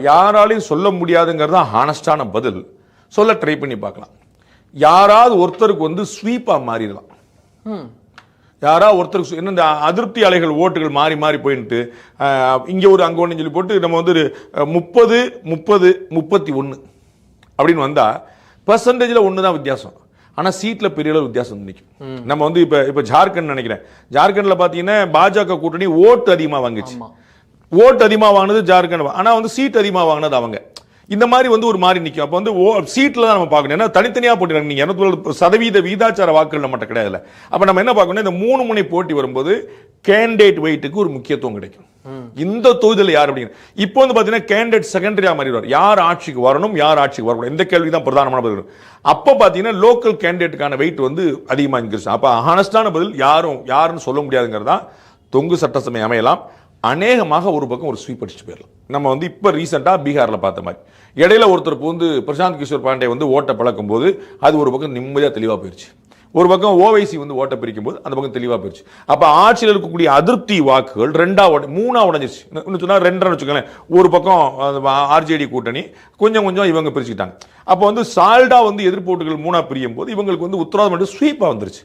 யாராலையும் சொல்ல முடியாதுங்கிறது ஹானஸ்டான பதில். சொல்ல ட்ரை பண்ணி பார்க்கலாம். யாராவது ஒருத்தருக்கு வந்து ஸ்வீப்பா மாறிடலாம். யாராவது ஒருத்தருக்கு என்ன இந்த அதிருப்தி அலைகள் ஓட்டுகள் மாறி மாறி போயிட்டு இங்க ஒரு அங்க ஒன்று சொல்லி போட்டு நம்ம வந்து 30-30-31 அப்படின்னு வந்தா பெர்சன்டேஜ்ல ஒண்ணுதான் வித்தியாசம். ஆனா சீட்ல பெரிய அளவு வித்தியாசம் நிற்கும். நம்ம வந்து இப்ப ஜார்க்கண்ட் நினைக்கிறேன். ஜார்க்கண்ட்ல பாத்தீங்கன்னா பாஜக கூட்டணி ஓட்டு அதிகமா வாங்குச்சு. ஓட்டு அதிகமா வாங்கினது ஜார்க்கண்ட். ஆனா வந்து சீட் அதிகமா வாங்கினது அவங்க. இந்த மாதிரி வந்து ஒரு மாதிரி நிற்கும். அப்போ வந்து சீட்ல தான் நம்ம பார்க்கணும். ஏன்னா தனித்தனியா போட்டி நீங்க 200% வீதாச்சார வாக்குகள் நம்மகிட்ட கிடையாது. அப்ப நம்ம என்ன பார்க்கணும், இந்த 3 முனை போட்டி வரும்போது கேண்டிடேட் வெயிட்டுக்கு ஒரு முக்கியத்துவம் கிடைக்கும். இந்த தொகுதியில் யார் அப்படிங்க இப்போ வந்து பாத்தீங்கன்னா கேண்டிடேட் செகண்டரியா மாறிடுவார். யார் ஆட்சிக்கு வரணும், யார் ஆட்சிக்கு வரக்கூடாது, இந்த கேள்வி தான் பிரதானமான பதில். அப்ப பாத்தீங்கன்னா லோக்கல் கேண்டிடேட்டுக்கான வெயிட் வந்து அதிகமா இன்க்ரீஸ். அப்ப ஹானஸ்டான பதில் யாருன்னு சொல்ல முடியாதுங்கிறதா. தொங்கு சட்டசபை அமையலாம். அநேகமாக ஒரு பக்கம் ஒரு ஸ்வீப் அடிச்சுட்டு போயிடலாம். நம்ம வந்து இப்ப ரீசெண்டா பீகார்ல பார்த்த மாதிரி இடையில ஒருத்தருக்கு வந்து பிரசாந்த் கிஷோர் பாண்டே வந்து ஓட்ட பழக்கும் போது அது ஒரு பக்கம் நிம்மதியா தெளிவா போயிருச்சு. ஒரு பக்கம் ஓவைசி வந்து ஓட்ட பிரிக்கும் போது அந்த பக்கம் தெளிவா போயிருச்சு. அப்ப ஆட்சியில் இருக்கக்கூடிய அதிருப்தி வாக்குகள் 3 உடைஞ்சிருச்சு. சொன்னா 2 வச்சுக்கோங்களேன். ஒரு பக்கம் ஆர்ஜேடி கூட்டணி கொஞ்சம் கொஞ்சம் இவங்க பிரிச்சுக்கிட்டாங்க. அப்ப வந்து சால்டா வந்து எதிர்ப்போட்டுகள் 3 பிரியும் போது இவங்களுக்கு வந்து உத்தரவாதம் ஸ்வீப்பா வந்துருச்சு.